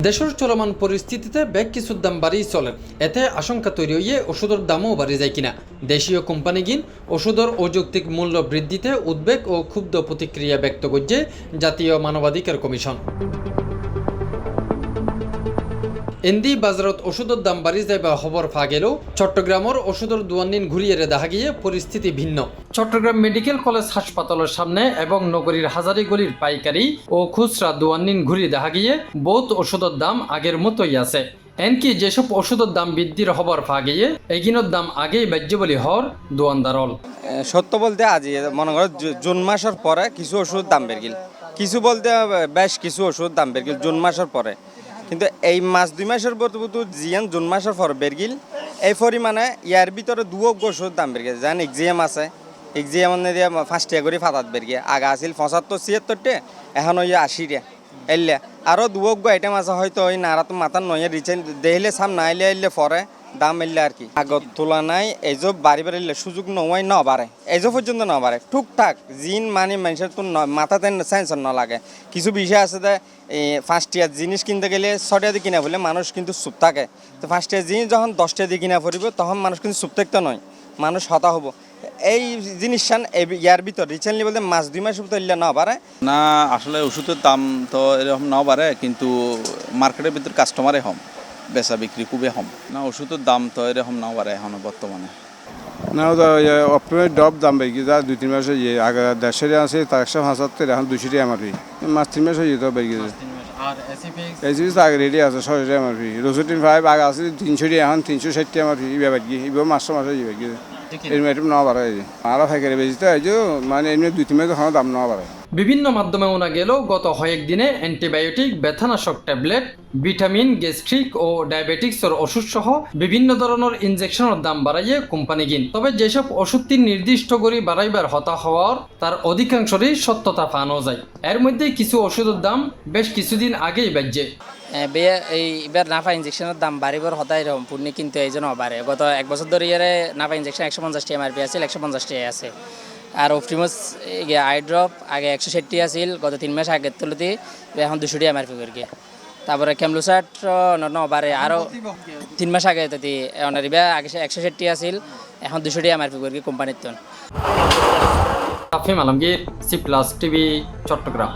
দেশের চলমান পরিস্থিতিতে বেশ কিছুর দাম বাড়িয়ে চলে, এতে আশঙ্কা তৈরি হয়ে ওষুধের দামও বাড়ি যায় কিনা। দেশীয় কোম্পানিগিন ওষুধের অযৌক্তিক মূল্য বৃদ্ধিতে উদ্বেগ ও ক্ষুব্ধ প্রতিক্রিয়া ব্যক্ত করছে জাতীয় মানবাধিকার কমিশন। এন্দি বাজারত ওষুধের দাম বাড়ি যাইবা খবর পা গেলেও চট্টগ্রামের ওষুধের দোয়ানিন ঘুরিয়ে দেখা গিয়ে পরিস্থিতি ভিন্ন। চট্টগ্রাম মেডিকেল কলেজ হাসপাতালের সামনে এবং নগরীর হাজারি গলির পাইকারি ও খুচরা দোয়ানিন ঘুরিয়ে দেখা গিয়ে বহুত ওষুধের দাম আগের মতোই আছে। এনকি যেসব ওষুধের দাম বৃদ্ধির খবর পা গিয়ে এগিনোর দাম আগেই বাজ্য বলি হর দোয়ানদারল। সত্য বলতে আজ মনে করো জুন মাসের পরে কিছু ওষুধ দাম বেড়ে গেল, কিছু বলতে বেশ কিছু ওষুধ দাম বেড়ে গেল জুন মাসের পরে। কিন্তু এই মাস 2 মাসের বর্তমান জিয়ান জুন মাসের পর বেড়ে গেল এই পরিমাণে ইয়ার ভিতরে দুয়োগ ওষুধ দাম বেড়ে গেছে। যেন এক্সিএম আছে, এক্সিএম দিয়ে 5 টাকা করে ফাতাত বেড়ে গিয়ে আগে আসিল 75-76 এখন ওই 80 এলে আরও দুয়োগ আইটেম আছে হয়তো ওই নাড়া তো মাথার নয় রিচেন দেখলে সাম না এলে পরে দাম এলে আর কি আগত তুলনায় এইসব বাড়ি বাড়িলে সুযোগ নয় ন বাড়ে, এইসব পর্যন্ত ন বাড়ে টুকটাক জিন মানে মানুষের তো মাথাতে সেন্সর ন লাগে। কিছু বিষয় আছে যে 5 টাকা জিনিস কিনতে গেলে 6 টাকা দিয়ে কিনা বলে মানুষ কিন্তু চুপ থাকে। তো 5 টাকা জিনিস যখন 10 টাকা দিয়ে কিনা পড়িব তখন মানুষ কিন্তু চুপ থাকতে নয়, মানুষ হতা হব। এই জিনিসটা ইয়ার ভিতর রিসেন্টলি বলতে মাস 2 মাস তৈরি না বাড়ে না। আসলে ওষুধের দাম তো এরকম না বাড়ে, কিন্তু মার্কেটের ভিতর কাস্টমারে কম, বেচা বিক্রি খুবই কম। না ওষুধের দাম তো এরকম না বাড়ে এখন বর্তমানে। না অপ্রিমের ডব দাম বেড়ে গিয়ে যা 2-3 মাসে আগে 150 আছে তার 175 এখন 200 টাকা এমআরপি। মাস 3 মাস হয়ে যেত বেড়ে গেছে। এসিপিস আগে রেডি আছে 600 টাকা এমআরপি। রসুটিন 5 আগে আছে 300 টাকা এখন 360 টাকা এমআরপি। এবার গিয়ে এবার মাসে বেড়ে গেছে। এরকম আইটেম না বাড়ে আরো ফেকারে বেশিতে হয় যে মানে এমনি 2-3 মাস এখন দাম না বাড়ে। বিভিন্ন মাধ্যমে ওনা গেলেও গত কয়েকদিনে অ্যান্টিবায়োটিক, ব্যথানাশক ট্যাবলেট, ভিটামিন, গ্যাস্ট্রিক ও ডায়াবেটিক্সের ওষুধ সহ বিভিন্ন ধরনের ইনজেকশনের দাম বাড়াইয়ে কোম্পানি কিন। তবে যেসব ওষুধটি নির্দিষ্ট করে বাড়াইবার হতা হওয়ার তার অধিকাংশরই সত্যতা পানো যায়। এর মধ্যে কিছু ওষুধের দাম বেশ কিছুদিন আগেই বাজছে। এবার নাফা ইঞ্জেকশনের দাম বাড়িবার হতাই এরকম পূর্ণি কিন্তু এই জন্য বাড়ে। গত 1 বছর ধরে ইয়ারে নাফা ইঞ্জেকশন 150 টাকা এমআরপি আছে, 150 টাকা আছে। আর অফটিমাস আই ড্রপ আগে 160 আছিল, গত 3 মাস আগের তুলতে এখন 200 টাকা এমআরপি করে গিয়ে। তারপরে ক্যামলুসাট বাড়ে আরও 3 মাস আগে তাতে অনারিবা আগে 160 আছিল, এখন 200 টাকা এমআরপি করে গিয়ে কোম্পানির তো। Tafim Alamgir, C plus TV, Chittagong.